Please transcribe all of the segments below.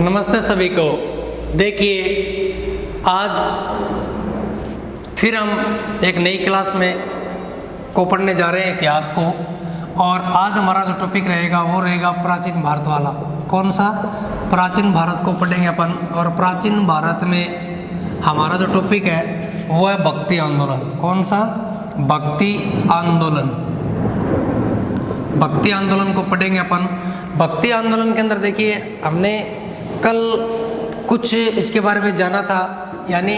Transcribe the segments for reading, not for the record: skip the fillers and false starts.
नमस्ते सभी को। देखिए, आज फिर हम एक नई क्लास में को पढ़ने जा रहे हैं इतिहास को। और आज हमारा जो टॉपिक रहेगा वो रहेगा प्राचीन भारत वाला। कौन सा? प्राचीन भारत को पढ़ेंगे अपन। और प्राचीन भारत में हमारा जो टॉपिक है वो है भक्ति आंदोलन। कौन सा? भक्ति आंदोलन। भक्ति आंदोलन को पढ़ेंगे अपन। भक्ति आंदोलन के अंदर देखिए, हमने कल कुछ इसके बारे में जाना था, यानी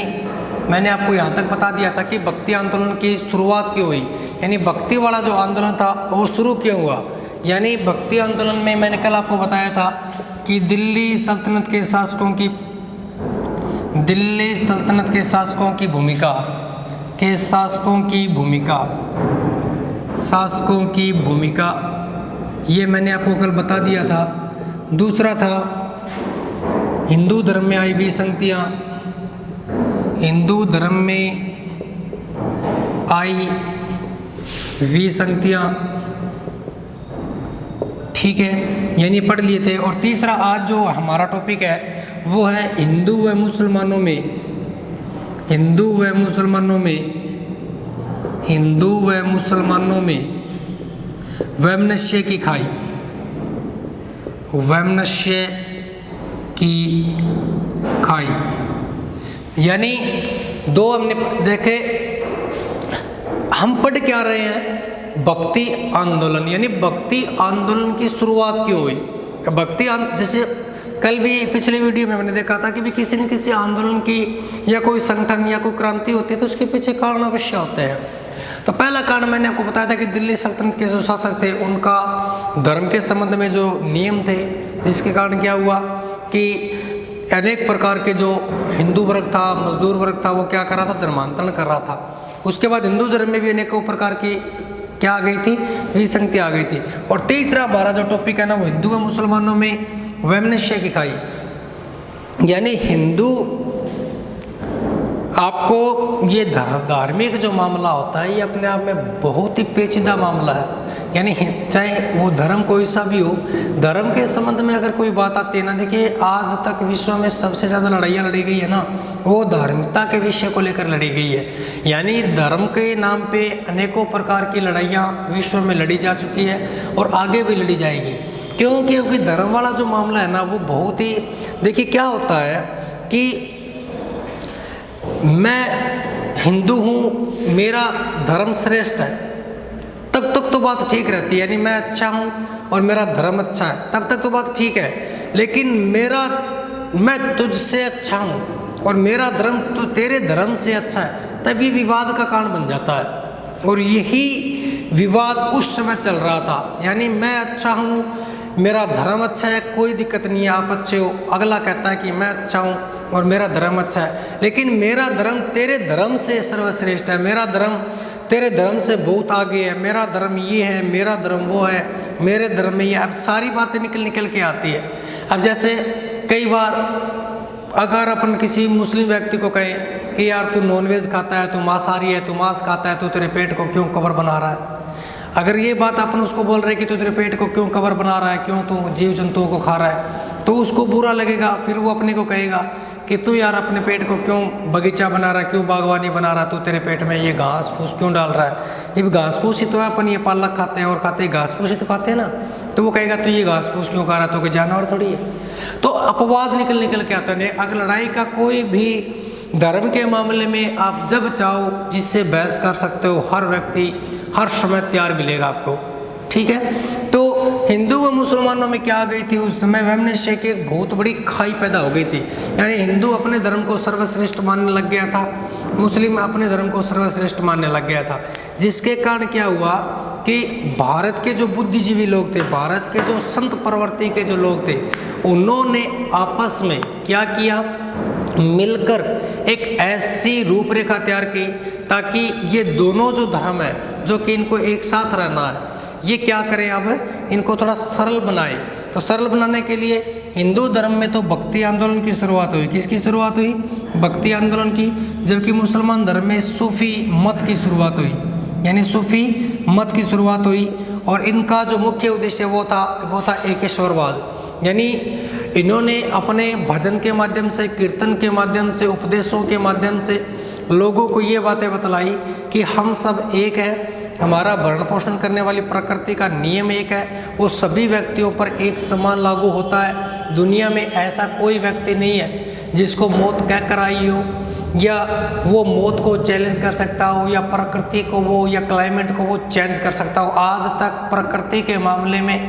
मैंने आपको यहाँ तक बता दिया था कि भक्ति आंदोलन की शुरुआत क्यों हुई, यानी भक्ति वाला जो आंदोलन था वो शुरू क्यों हुआ। यानी भक्ति आंदोलन में मैंने कल आपको बताया था कि दिल्ली सल्तनत के शासकों की भूमिका ये मैंने आपको कल बता दिया था। दूसरा था हिंदू धर्म में आई विसंगतियाँ। हिंदू धर्म में आई विसंगतियाँ, ठीक है, यानी पढ़ लिए थे। और तीसरा आज जो हमारा टॉपिक है वो है हिंदू व मुसलमानों में वैमनस्य की खाई। यानी दो हमने देखे। हम पढ़ क्या रहे हैं? भक्ति आंदोलन। यानी भक्ति आंदोलन की शुरुआत क्यों हुई। जैसे कल भी पिछले वीडियो में मैंने देखा था कि भी किसी न किसी आंदोलन की या कोई संगठन या कोई क्रांति होती है तो उसके पीछे कारण अवश्य होते हैं। तो पहला कारण मैंने आपको बताया था कि दिल्ली सल्तनत के जो शासक थे उनका धर्म के संबंध में जो नियम थे, जिसके कारण क्या हुआ कि अनेक प्रकार के जो हिंदू वर्ग था, मजदूर वर्ग था, वो क्या कर रहा था? धर्मांतरण कर रहा था। उसके बाद हिंदू धर्म में भी अनेकों प्रकार की क्या आ गई थी? विसंगति आ गई थी। और तीसरा हमारा जो टॉपिक है ना वो हिंदू व मुसलमानों में वैमनस्य की खाई। यानी हिंदू, आपको ये धार्मिक जो मामला होता है ये अपने आप में बहुत ही पेचीदा मामला है। यानी चाहे वो धर्म कोई सा भी हो, धर्म के संबंध में अगर कोई बात आती है ना, देखिए आज तक विश्व में सबसे ज़्यादा लड़ाइयाँ लड़ी गई है ना, वो धार्मिकता के विषय को लेकर लड़ी गई है। यानी धर्म के नाम पे अनेकों प्रकार की लड़ाइयाँ विश्व में लड़ी जा चुकी है और आगे भी लड़ी जाएगी। क्योंकि धर्म वाला जो मामला है ना वो बहुत ही, देखिए क्या होता है कि मैं हिंदू हूँ, मेरा धर्म श्रेष्ठ है, तब तक तो बात ठीक रहती है। यानी मैं अच्छा हूँ और मेरा धर्म अच्छा है, तब तक तो बात ठीक है। लेकिन मैं तुझसे अच्छा हूँ और मेरा धर्म तो तेरे धर्म से अच्छा है, तभी विवाद का कारण बन जाता है। और यही विवाद उस समय चल रहा था। यानी मैं अच्छा हूँ, मेरा धर्म अच्छा है, कोई दिक्कत नहीं है, आप अच्छे हो। अगला कहता है कि मैं अच्छा हूँ और मेरा धर्म अच्छा है, लेकिन मेरा धर्म तेरे धर्म से सर्वश्रेष्ठ है, मेरा धर्म तेरे धर्म से बहुत आगे है, मेरा धर्म ये है, मेरा धर्म वो है, मेरे धर्म में ये। अब सारी बातें निकल के आती है। अब जैसे कई बार अगर अपन किसी मुस्लिम व्यक्ति को कहें कि यार तू नॉनवेज खाता है, तू मांसाहारी है, तू मांस खाता है, तो तेरे पेट को क्यों कवर बना रहा है। अगर ये बात अपन उसको बोल रहे कि तू तेरे पेट को क्यों कवर बना रहा है, क्यों तू जीव जंतुओं को खा रहा है, तो उसको बुरा लगेगा। फिर वो अपने को कहेगा कि तू यार अपने पेट को क्यों बगीचा बना रहा है, क्यों बागवानी बना रहा है, तू तेरे पेट में ये घास फूस क्यों डाल रहा है। ये घास फूस ही तो है, अपन ये पालक खाते हैं और खाते हैं, घास फूस ही तो खाते हैं ना। तो वो कहेगा तू ये घास फूस क्यों खा रहा है, तो कोई जानवर थोड़ी है। तो अपवाद निकल के आता है। अगर लड़ाई का कोई भी धर्म के मामले में आप जब चाहो जिससे बहस कर सकते हो, हर व्यक्ति हर समय तैयार मिलेगा आपको, ठीक है। तो हिंदू व मुसलमानों में क्या आ गई थी उस समय? वैमनस्य की एक बहुत बड़ी खाई पैदा हो गई थी। यानी हिंदू अपने धर्म को सर्वश्रेष्ठ मानने लग गया था, मुस्लिम अपने धर्म को सर्वश्रेष्ठ मानने लग गया था, जिसके कारण क्या हुआ कि भारत के जो बुद्धिजीवी लोग थे, भारत के जो संत प्रवृत्ति के जो लोग थे, उन्होंने आपस में क्या किया? मिलकर एक ऐसी रूपरेखा तैयार की ताकि ये दोनों जो धर्म है, जो कि इनको एक साथ रहना है, ये क्या करें? अब इनको थोड़ा सरल बनाए। तो सरल बनाने के लिए हिंदू धर्म में तो भक्ति आंदोलन की शुरुआत हुई। किसकी शुरुआत हुई? भक्ति आंदोलन की। जबकि मुसलमान धर्म में सूफी मत की शुरुआत हुई, यानी सूफी मत की शुरुआत हुई। और इनका जो मुख्य उद्देश्य वो था एकेश्वरवाद। यानी इन्होंने अपने भजन के माध्यम से, कीर्तन के माध्यम से, उपदेशों के माध्यम से लोगों को ये बातें बतलाई कि हम सब एक हैं, हमारा भरण पोषण करने वाली प्रकृति का नियम एक है, वो सभी व्यक्तियों पर एक समान लागू होता है। दुनिया में ऐसा कोई व्यक्ति नहीं है जिसको मौत कह कर आई हो, या वो मौत को चैलेंज कर सकता हो, या प्रकृति को वो, या क्लाइमेट को वो चेंज कर सकता हो। आज तक प्रकृति के मामले में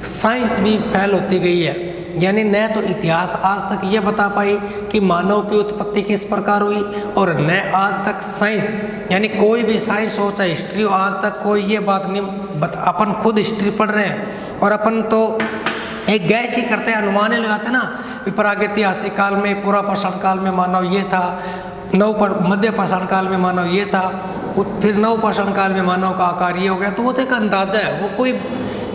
साइंस भी फेल होती गई है, यानी न तो इतिहास आज तक ये बता पाई कि मानव की उत्पत्ति किस प्रकार हुई, और न आज तक साइंस, यानी कोई भी साइंस हो चाहे हिस्ट्री हो, आज तक कोई ये बात नहीं अपन खुद हिस्ट्री पढ़ रहे हैं और अपन तो एक गैस ही करते हैं, अनुमान ही लगाते ना कि प्रागैतिहासिक काल में, पूरा पाषाण काल में मानव ये था, मध्य पाषाण काल में मानव ये था, फिर नव पाषाण काल में मानव का आकार ये हो गया। तो वो तो एक अंदाजा है, वो कोई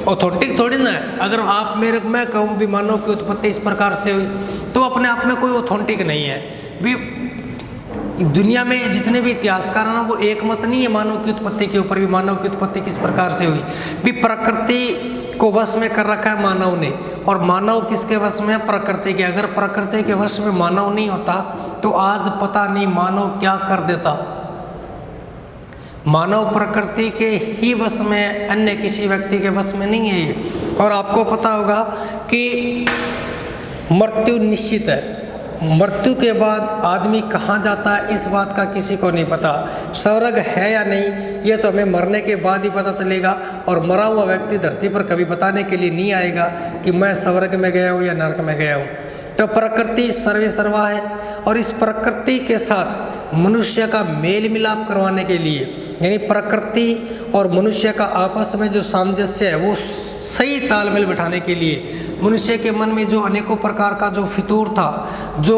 ऑथेंटिक थोड़ी ना है। अगर आप मैं कहूँ भी मानव की उत्पत्ति इस प्रकार से हुई, तो अपने आप में कोई ऑथेंटिक नहीं है भी। दुनिया में जितने भी इतिहासकार हैं ना, वो एक मत नहीं है मानव की उत्पत्ति के ऊपर भी, मानव की उत्पत्ति किस प्रकार से हुई भी। प्रकृति को वश में कर रखा है मानव ने, और मानव किसके वश में है? प्रकृति के। अगर प्रकृति के वश में मानव नहीं होता तो आज पता नहीं मानव क्या कर देता। मानव प्रकृति के ही वश में, अन्य किसी व्यक्ति के वश में नहीं है ये। और आपको पता होगा कि मृत्यु निश्चित है, मृत्यु के बाद आदमी कहाँ जाता है इस बात का किसी को नहीं पता। स्वर्ग है या नहीं ये तो हमें मरने के बाद ही पता चलेगा, और मरा हुआ व्यक्ति धरती पर कभी बताने के लिए नहीं आएगा कि मैं स्वर्ग में गया हूँ या नरक में गया हूँ। तो प्रकृति सर्वे सर्वा है, और इस प्रकृति के साथ मनुष्य का मेल मिलाप करवाने के लिए, यानी प्रकृति और मनुष्य का आपस में जो सामंजस्य है वो सही तालमेल बिठाने के लिए, मनुष्य के मन में जो अनेकों प्रकार का जो फितूर था, जो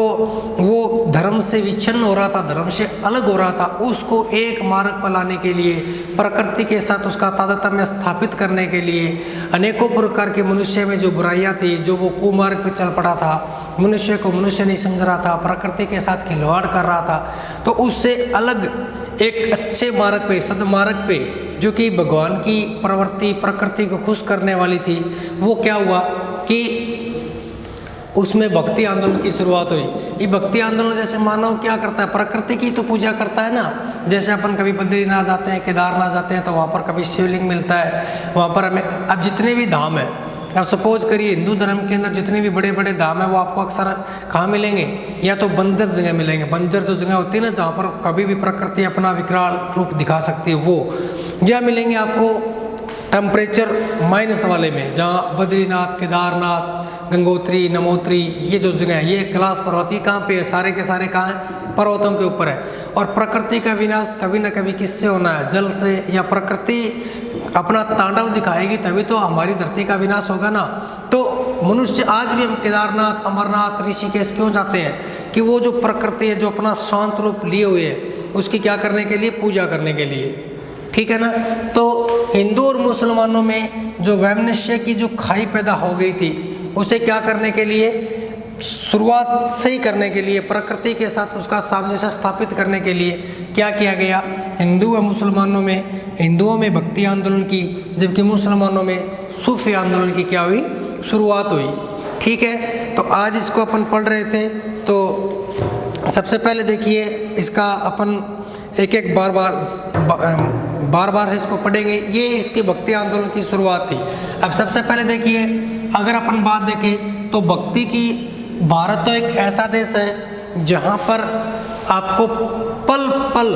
वो धर्म से विच्छिन्न हो रहा था, धर्म से अलग हो रहा था, उसको एक मार्ग पर लाने के लिए, प्रकृति के साथ उसका तादात्म्य स्थापित करने के लिए, अनेकों प्रकार के मनुष्य में जो बुराइयां थी, जो वो कुमार्ग पे चल पड़ा था, मनुष्य को मनुष्य नहीं समझ रहा था, प्रकृति के साथ खिलवाड़ कर रहा था, तो उससे अलग एक अच्छे मार्ग पे, सदमार्ग पे, जो कि भगवान की प्रवृत्ति, प्रकृति को खुश करने वाली थी, वो क्या हुआ कि उसमें भक्ति आंदोलन की शुरुआत हुई। ये भक्ति आंदोलन जैसे मानव क्या करता है, प्रकृति की तो पूजा करता है ना। जैसे अपन कभी बद्रीनाथ जाते हैं, केदारनाथ जाते हैं, तो वहाँ पर कभी शिवलिंग मिलता है, वहाँ पर हमें अब जितने भी धाम है, अब सपोज करिए हिंदू धर्म के अंदर जितने भी बड़े बड़े धाम है वो आपको अक्सर कहाँ मिलेंगे? या तो बंजर जगह मिलेंगे। बंजर जो जगह होती है ना, जहाँ पर कभी भी प्रकृति अपना विकराल रूप दिखा सकती है, वो या मिलेंगे आपको टेम्परेचर माइनस वाले में, जहाँ बद्रीनाथ, केदारनाथ, गंगोत्री, नमोत्री, ये जो जगह है, ये कैलाश पर्वत कहाँ पे है? सारे के सारे कहाँ हैं? पर्वतों के ऊपर है। और प्रकृति का विनाश कभी ना कभी किससे होना है? जल से। या प्रकृति अपना तांडव दिखाएगी तभी तो हमारी धरती का विनाश होगा ना। तो मनुष्य आज भी हम केदारनाथ, अमरनाथ, ऋषिकेश क्यों जाते हैं? कि वो जो प्रकृति है, जो अपना शांत रूप लिए हुए है, उसकी क्या करने के लिए? पूजा करने के लिए। ठीक है ना। तो हिंदू और मुसलमानों में जो वैमनस्य की जो खाई पैदा हो गई थी, उसे क्या करने के लिए? शुरुआत सही करने के लिए, प्रकृति के साथ उसका सामंजस्य स्थापित करने के लिए क्या किया गया? हिंदू व मुसलमानों में, हिंदुओं में भक्ति आंदोलन की, जबकि मुसलमानों में सूफी आंदोलन की क्या हुई? शुरुआत हुई। ठीक है। तो आज इसको अपन पढ़ रहे थे, तो सबसे पहले देखिए इसका अपन एक एक बार बार से इसको पढ़ेंगे। ये इसकी भक्ति आंदोलन की शुरुआत थी। अब सबसे पहले देखिए, अगर अपन बात देखें तो भक्ति की, भारत तो एक ऐसा देश है जहाँ पर आपको पल पल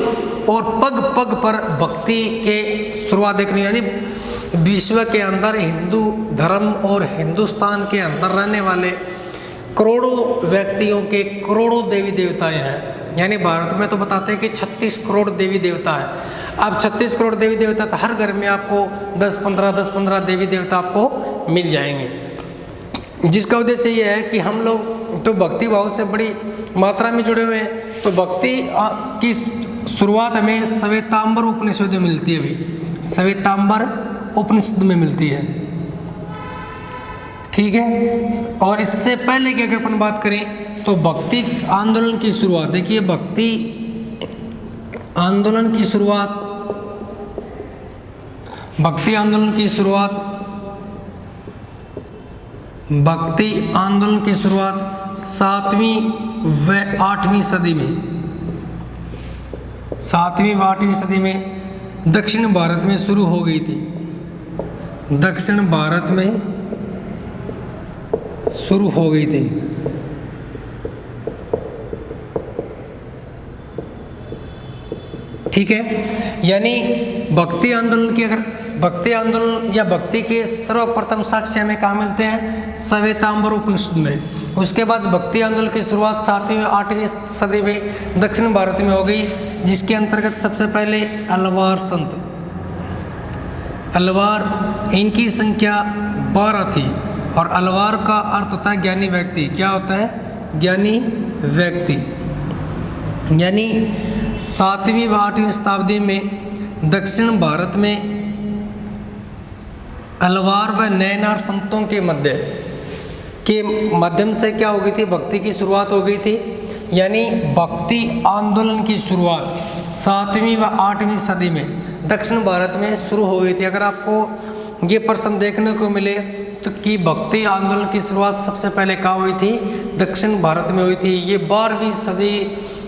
और पग पग पर भक्ति के शुरुआत देखनी, यानी विश्व के अंदर हिंदू धर्म और हिंदुस्तान के अंदर रहने वाले करोड़ों व्यक्तियों के करोड़ों देवी देवताएं हैं। यानी भारत में तो बताते हैं कि 36 करोड़ देवी देवता है। अब 36 करोड़ देवी देवता, तो हर घर में आपको 10-15 देवी देवता आपको मिल जाएंगे, जिसका उद्देश्य ये है कि हम लोग तो भक्ति भाव से बड़ी मात्रा में जुड़े हुए हैं। तो भक्ति की शुरुआत हमें श्वेतांबर उपनिषद में मिलती है। अभी श्वेतांबर उपनिषद में मिलती है। ठीक है। और इससे पहले की अगर अपन बात करें तो भक्ति आंदोलन की शुरुआत देखिए, भक्ति आंदोलन की शुरुआत, भक्ति आंदोलन की शुरुआत भक्ति आंदोलन की शुरुआत 7वीं व 8वीं सदी में, 7वीं व 8वीं सदी में दक्षिण भारत में शुरू हो गई थी। दक्षिण भारत में शुरू हो गई थी। ठीक है, यानी भक्ति आंदोलन की, अगर भक्ति आंदोलन या भक्ति के सर्वप्रथम साक्ष्य हमें कहाँ मिलते हैं? श्वेतांबर उपनिषद में। उसके बाद भक्ति आंदोलन की शुरुआत 7वीं 8वीं सदी में दक्षिण भारत में हो गई, जिसके अंतर्गत सबसे पहले अलवार संत, अलवार इनकी संख्या 12 थी और अलवार का अर्थ होता है ज्ञानी व्यक्ति। क्या होता है? ज्ञानी व्यक्ति। यानी 7वीं व 8वीं शताब्दी में दक्षिण भारत में अलवार व नैनार संतों के माध्यम से क्या हो गई थी? भक्ति की शुरुआत हो गई थी। यानी भक्ति आंदोलन की शुरुआत 7वीं व 8वीं सदी में दक्षिण भारत में शुरू हो गई थी। अगर आपको ये प्रश्न देखने को मिले तो कि भक्ति आंदोलन की शुरुआत सबसे पहले कहाँ हुई थी? दक्षिण भारत में हुई थी। ये 12वीं सदी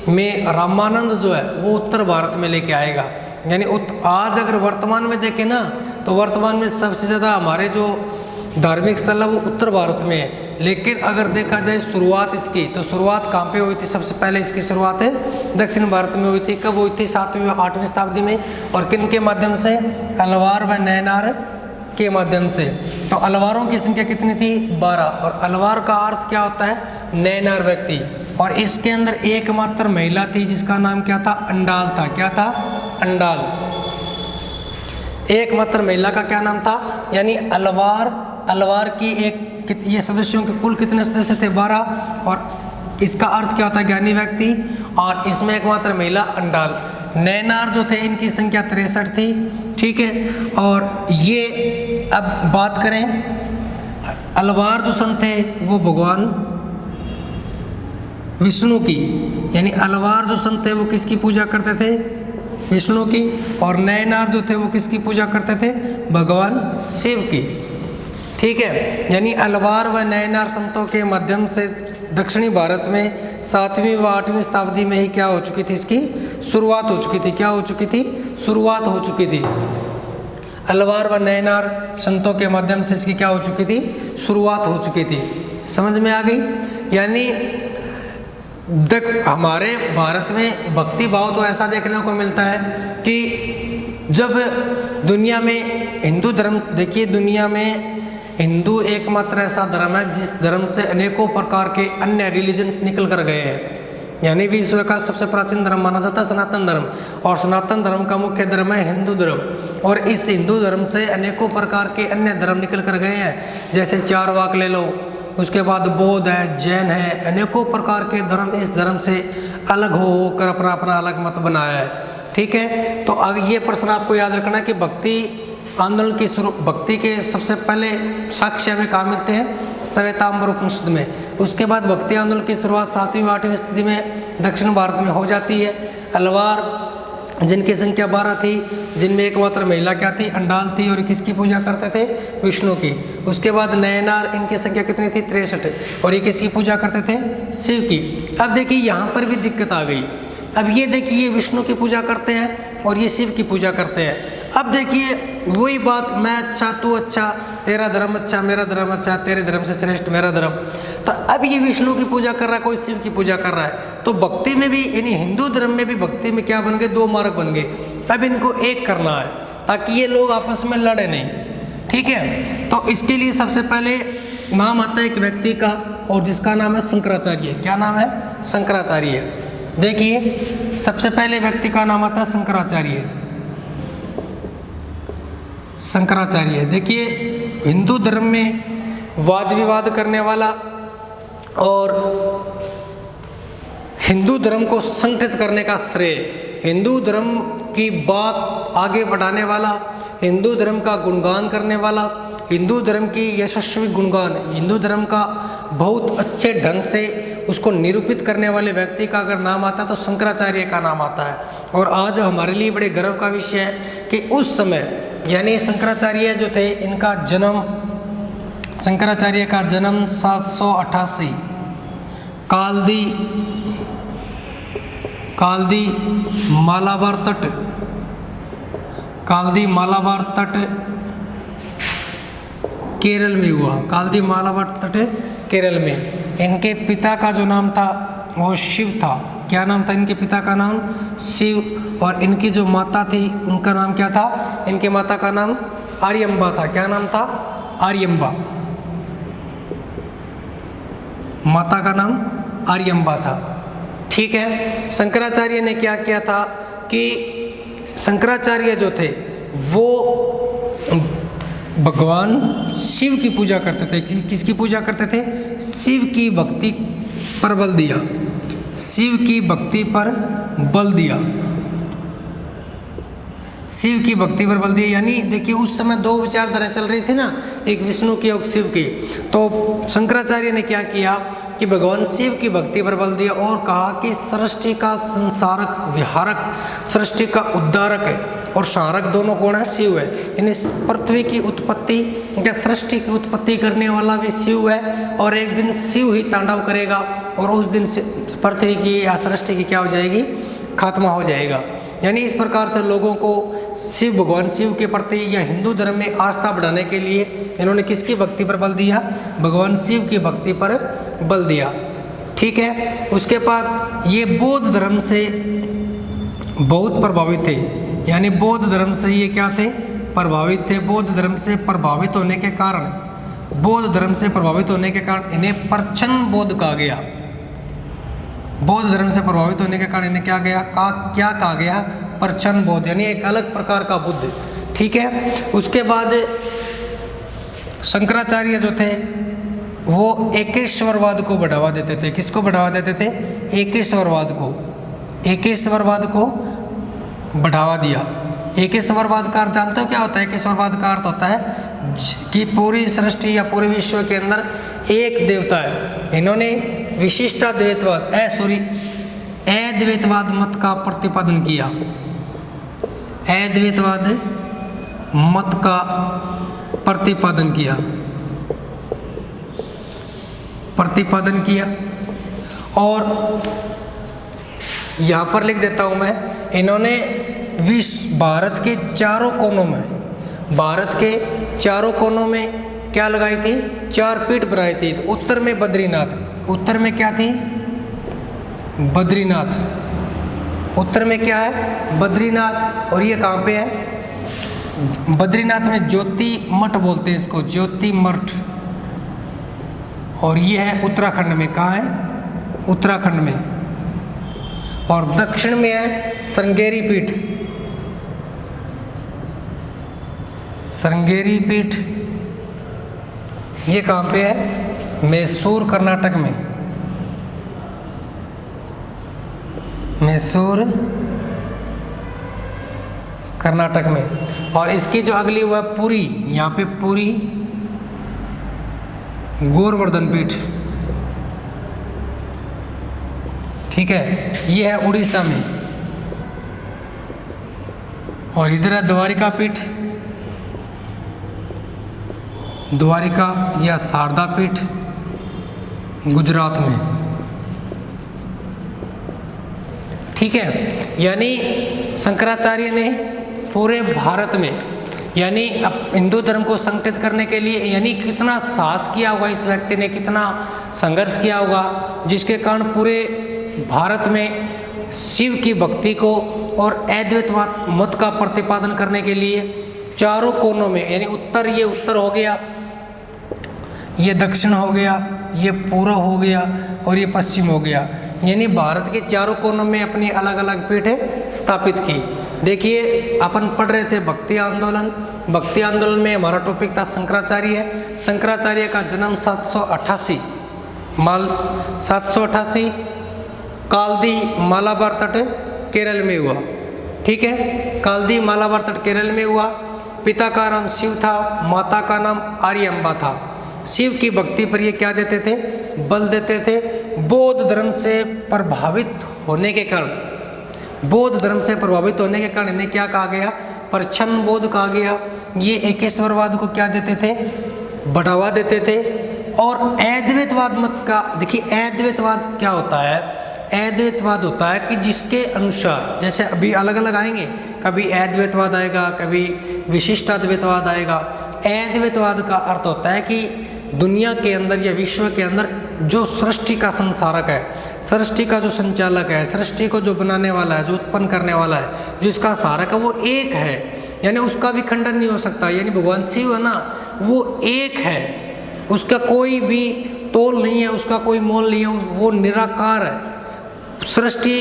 में रामानंद जो है वो उत्तर भारत में लेके आएगा। यानी आज अगर वर्तमान में देखें ना, तो वर्तमान में सबसे ज़्यादा हमारे जो धार्मिक स्थल है वो उत्तर भारत में है। लेकिन अगर देखा जाए शुरुआत इसकी, तो शुरुआत कहाँ पे हुई थी? सबसे पहले इसकी शुरुआत है दक्षिण भारत में हुई थी। कब हुई थी? 7वीं व 8वीं शताब्दी में। और किन के माध्यम से? अलवार व नैनार के माध्यम से। तो अलवारों की संख्या कितनी थी? 12। और अलवार का अर्थ क्या होता है? नैनार व्यक्ति। और इसके अंदर एकमात्र महिला थी जिसका नाम क्या था? अंडाल था। क्या था? अंडाल। एकमात्र महिला का क्या नाम था? यानी अलवार की ये सदस्यों के कुल कितने सदस्य थे? 12। और इसका अर्थ क्या होता है? ज्ञानी व्यक्ति। और इसमें एकमात्र महिला अंडाल। नैनार जो थे इनकी संख्या 63 थी। ठीक है। और ये अब बात करें, अलवार जो संत थे वो भगवान विष्णु की, यानी अलवार जो संत थे वो किसकी पूजा करते थे? विष्णु की। और नैनार जो थे वो किसकी पूजा करते थे? भगवान शिव की। ठीक है। यानी अलवार व नैनार संतों के माध्यम से दक्षिणी भारत में 7वीं व 8वीं शताब्दी में ही क्या हो चुकी थी? इसकी शुरुआत हो चुकी थी। क्या हो चुकी थी? शुरुआत हो चुकी थी। अलवार व नैनार संतों के माध्यम से इसकी क्या हो चुकी थी? शुरुआत हो चुकी थी। समझ में आ गई? यानी हमारे भारत में भक्ति भाव तो ऐसा देखने को मिलता है कि जब दुनिया में हिंदू धर्म, देखिए दुनिया में हिंदू एकमात्र ऐसा धर्म है जिस धर्म से अनेकों प्रकार के अन्य रिलीजन्स निकल कर गए हैं। यानी विश्व का सबसे प्राचीन धर्म माना जाता है सनातन धर्म। और सनातन धर्म का मुख्य धर्म है हिंदू धर्म। और इस हिंदू धर्म से अनेकों प्रकार के अन्य धर्म निकल कर गए हैं। जैसे चारवाक ले लो, उसके बाद बौद्ध है, जैन है, अनेकों प्रकार के धर्म इस धर्म से अलग होकर अपना अपना अलग मत बनाया है। ठीक है। तो अब ये प्रश्न आपको याद रखना कि भक्ति आंदोलन की भक्ति के सबसे पहले साक्ष्य हमें कहाँ मिलते हैं? श्वेतांबर उपनिषद में। उसके बाद भक्ति आंदोलन की शुरुआत 7वीं व 8वीं सदी में दक्षिण भारत में हो जाती है। अलवार जिनकी संख्या 12 थी, जिनमें एकमात्र महिला क्या थी? अंडाल थी। और किसकी पूजा करते थे? विष्णु की। उसके बाद नैनार, इनकी संख्या कितनी थी? 63। और ये किसकी पूजा करते थे? शिव की। अब देखिए यहाँ पर भी दिक्कत आ गई। अब ये देखिए ये विष्णु की पूजा करते हैं और ये शिव की पूजा करते हैं। अब देखिए वही बात, मैं अच्छा तू अच्छा, तेरा धर्म अच्छा मेरा धर्म अच्छा, तेरे धर्म से श्रेष्ठ मेरा धर्म। तो अब ये विष्णु की पूजा कर रहा है, कोई शिव की पूजा कर रहा है। तो भक्ति में भी, यानी हिंदू धर्म में भी भक्ति में क्या बन गए? 2 मार्ग बन गए। अब इनको एक करना है ताकि ये लोग आपस में लड़े नहीं। ठीक है। तो इसके लिए सबसे पहले नाम आता है एक व्यक्ति का, और जिसका नाम है शंकराचार्य। क्या नाम है? शंकराचार्य। देखिए सबसे पहले व्यक्ति का नाम आता है शंकराचार्य। शंकराचार्य देखिए हिंदू धर्म में वाद विवाद करने वाला और हिंदू धर्म को संगठित करने का श्रेय, हिंदू धर्म की बात आगे बढ़ाने वाला, हिंदू धर्म का गुणगान करने वाला, हिंदू धर्म की यशस्वी गुणगान, हिंदू धर्म का बहुत अच्छे ढंग से उसको निरूपित करने वाले व्यक्ति का अगर नाम आता है तो शंकराचार्य का नाम आता है। और आज हमारे लिए बड़े गर्व का विषय है कि उस समय यानी शंकराचार्य जो थे इनका जन्म शंकराचार्य का जन्म 788 कालदी मालाबार तट केरल में हुआ। कालदी मालाबार तट केरल में। इनके पिता का जो नाम था वो शिव था। क्या नाम था इनके पिता का नाम? शिव। और इनकी जो माता थी उनका नाम क्या था? इनके माता का नाम आर्यम्बा था। क्या नाम था? आर्यम्बा। माता का नाम आर्यम्बा था। ठीक है। शंकराचार्य ने क्या किया था कि शंकराचार्य जो थे वो भगवान शिव की पूजा करते थे। किसकी पूजा करते थे? शिव की भक्ति पर बल दिया। शिव की भक्ति पर बल दिया। शिव की भक्ति पर बल दिया। यानी देखिए उस समय दो विचारधारा चल रही थी ना, एक विष्णु की और शिव की। तो शंकराचार्य ने क्या किया कि भगवान शिव की भक्ति पर बल दिया और कहा कि सृष्टि का संसारक, विहारक, सृष्टि का उद्धारक है और संहारक दोनों कौन है? शिव है। यानी पृथ्वी की उत्पत्ति या सृष्टि की उत्पत्ति करने वाला भी शिव है और एक दिन शिव ही तांडव करेगा और उस दिन से पृथ्वी की या सृष्टि की क्या हो जाएगी? खात्मा हो जाएगा। यानी इस प्रकार से लोगों को भगवान शिव के प्रति या हिंदू धर्म में आस्था बढ़ाने के लिए इन्होंने किसकी भक्ति पर बल दिया? भगवान शिव की भक्ति पर बल दिया। ठीक है। उसके बाद ये बौद्ध धर्म से बहुत प्रभावित थे। यानी बौद्ध धर्म से ये क्या थे? प्रभावित थे। बौद्ध धर्म से प्रभावित होने के कारण इन्हें प्रच्छन्न बौद्ध कहा गया। बौद्ध धर्म से प्रभावित होने के कारण इन्हें क्या कहा गया? प्रच्छन्न बौद्ध, यानी एक अलग प्रकार का बुद्ध। ठीक है। उसके बाद शंकराचार्य जो थे वो एकेश्वरवाद को बढ़ावा देते थे। किसको बढ़ावा देते थे? एकेश्वरवाद को बढ़ावा दिया। एकेश्वरवाद का अर्थ जानते हो क्या होता है? एकेश्वरवाद का अर्थ होता है कि पूरी सृष्टि या पूरे विश्व के अंदर एक देवता है। इन्होंने अद्वैतवाद मत का प्रतिपादन किया। अद्वैतवाद मत का प्रतिपादन किया और यहाँ पर लिख देता हूँ मैं, इन्होंने भारत के चारों कोनों में क्या लगाई थी? 4 पीठ बनाई थी। तो उत्तर में बद्रीनाथ, उत्तर में क्या थी? बद्रीनाथ। उत्तर में क्या है? बद्रीनाथ। और ये कहाँ पे है? बद्रीनाथ में ज्योति मठ बोलते हैं इसको, ज्योति मठ। और ये है उत्तराखंड में। कहाँ है? उत्तराखंड में। और दक्षिण में है श्रृंगेरी पीठ। ये कहाँ पे है? मैसूर कर्नाटक में। और इसकी जो अगली हुआ पुरी, यहाँ पे पुरी गोवर्धन पीठ। ठीक है। ये है उड़ीसा में। और इधर है द्वारिका पीठ, द्वारिका या शारदा पीठ गुजरात में। ठीक है। यानी शंकराचार्य ने पूरे भारत में यानी अब हिंदू धर्म को संगठित करने के लिए यानी कितना साहस किया होगा इस व्यक्ति ने, कितना संघर्ष किया होगा, जिसके कारण पूरे भारत में शिव की भक्ति को और अद्वैतवाद मत का प्रतिपादन करने के लिए चारों कोनों में, यानी ये उत्तर हो गया, ये दक्षिण हो गया, ये पूर्व हो गया और ये पश्चिम हो गया, यानी भारत के चारों कोनों में अपनी अलग अलग पीठें स्थापित की। देखिए अपन पढ़ रहे थे भक्ति आंदोलन में हमारा टॉपिक था शंकराचार्य का जन्म 788 कालदी मालाबार तट केरल में हुआ। ठीक है। कालदी मालाबार तट केरल में हुआ। पिता का नाम शिव था, माता का नाम आर्यम्बा था। शिव की भक्ति पर ये क्या देते थे? बल देते थे। बौद्ध धर्म से प्रभावित होने के कारण इन्हें क्या कहा गया? प्रच्छन्न बौद्ध कहा गया। ये एकेश्वरवाद को क्या देते थे? बढ़ावा देते थे। और अद्वैतवाद मत का देखिए, अद्वैतवाद क्या होता है? अद्वैतवाद होता है कि जिसके अनुसार, जैसे अभी अलग अलग आएंगे, कभी अद्वैतवाद आएगा, कभी विशिष्ट अद्वैतवाद आएगा। अद्वैतवाद का अर्थ होता है कि दुनिया के अंदर या विश्व के अंदर जो सृष्टि का संसारक है, सृष्टि का जो संचालक है, सृष्टि को जो बनाने वाला है, जो उत्पन्न करने वाला है, जो इसका सारक है, वो एक है, यानी उसका भी खंडन नहीं हो सकता। यानी भगवान शिव है ना, वो एक है, उसका कोई भी तोल नहीं है, उसका कोई मोल नहीं है, वो निराकार है। सृष्टि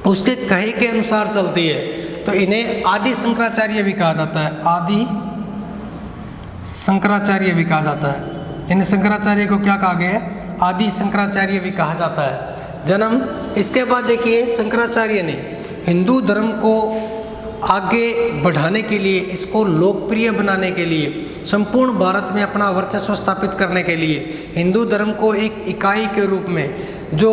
उसके कहे के अनुसार चलती है। तो इन्हें आदि शंकराचार्य भी कहा जाता है, आदि शंकराचार्य भी कहा जाता है। इन्हें शंकराचार्य को क्या कहा गया है? आदि शंकराचार्य भी कहा जाता है। जन्म, इसके बाद देखिए शंकराचार्य ने हिंदू धर्म को आगे बढ़ाने के लिए, इसको लोकप्रिय बनाने के लिए, संपूर्ण भारत में अपना वर्चस्व स्थापित करने के लिए, हिंदू धर्म को एक इकाई के रूप में, जो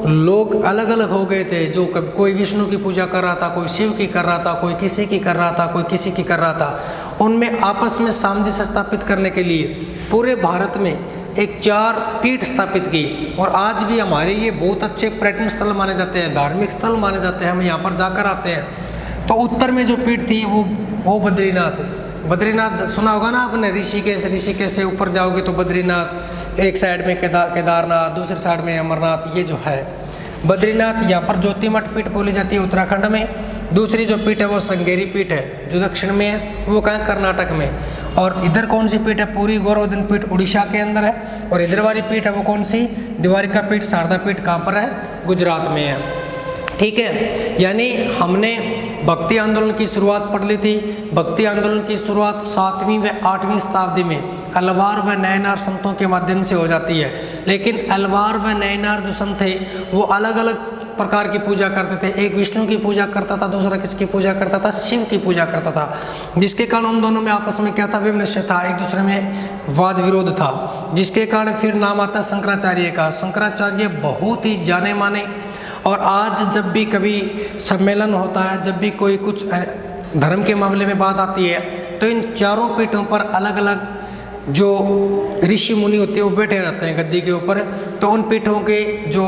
लोग अलग अलग हो गए थे, जो कोई विष्णु की पूजा कर रहा था, कोई शिव की कर रहा था, कोई किसी की कर रहा था, कोई किसी की कर रहा था, उनमें आपस में सामंजस्य स्थापित करने के लिए पूरे भारत में एक 4 पीठ स्थापित की। और आज भी हमारे ये बहुत अच्छे पर्यटन स्थल माने जाते हैं, धार्मिक स्थल माने जाते हैं, हम यहाँ पर जाकर आते हैं। तो उत्तर में जो पीठ थी वो बद्रीनाथ। बद्रीनाथ सुना होगा ना आपने, ऋषिकेश से ऊपर जाओगे तो बद्रीनाथ, एक साइड में केदारनाथ, दूसरी साइड में अमरनाथ, ये जो है बद्रीनाथ। यहाँ पर ज्योतिमठ पीठ बोली जाती है उत्तराखंड में। दूसरी जो पीठ है वो श्रृंगेरी पीठ है, जो दक्षिण में है, वो कहाँ कर्नाटक में। और इधर कौन सी पीठ है? पूरी गोवर्धन पीठ उड़ीसा के अंदर है। और इधर वाली पीठ है वो कौन सी? द्वारिका पीठ, शारदा पीठ कहाँ पर है? गुजरात में है। ठीक है, यानी हमने भक्ति आंदोलन की शुरुआत पढ़ ली थी। भक्ति आंदोलन की शुरुआत 7वीं व 8वीं शताब्दी में अलवार व नयनार संतों के माध्यम से हो जाती है। लेकिन अलवार व नयनार जो संत थे वो अलग अलग प्रकार की पूजा करते थे। एक विष्णु की पूजा करता था, दूसरा किसकी पूजा करता था? शिव की पूजा करता था, जिसके कारण उन दोनों में आपस में क्या था? विमर्श था, एक दूसरे में वाद विरोध था, जिसके कारण फिर नाम आता है शंकराचार्य का। शंकराचार्य बहुत ही जाने माने, और आज जब भी कभी सम्मेलन होता है, जब भी कोई कुछ धर्म के मामले में बात आती है, तो इन चारों पीठों पर अलग अलग जो ऋषि मुनि होते हैं वो बैठे रहते हैं गद्दी के ऊपर। तो उन पीठों के जो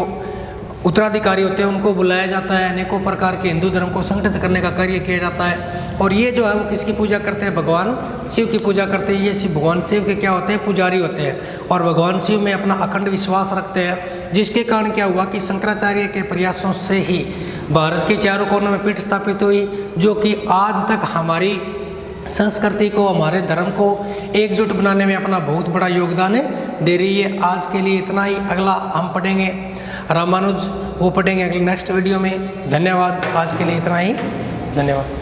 उत्तराधिकारी होते हैं उनको बुलाया जाता है, अनेकों प्रकार के हिंदू धर्म को संगठित करने का कार्य किया जाता है। और ये जो है वो किसकी पूजा करते हैं? भगवान शिव की पूजा करते हैं। ये भगवान शिव के क्या होते हैं? पुजारी होते हैं, और भगवान शिव में अपना अखंड विश्वास रखते हैं। जिसके कारण क्या हुआ कि शंकराचार्य के प्रयासों से ही भारत के चारों कोनों में पीठ स्थापित हुई, जो कि आज तक हमारी संस्कृति को, हमारे धर्म को एकजुट बनाने में अपना बहुत बड़ा योगदान दे रही है। आज के लिए इतना ही। अगला हम पढ़ेंगे रामानुज, वो पढ़ेंगे अगले नेक्स्ट वीडियो में। धन्यवाद, आज के लिए इतना ही। धन्यवाद।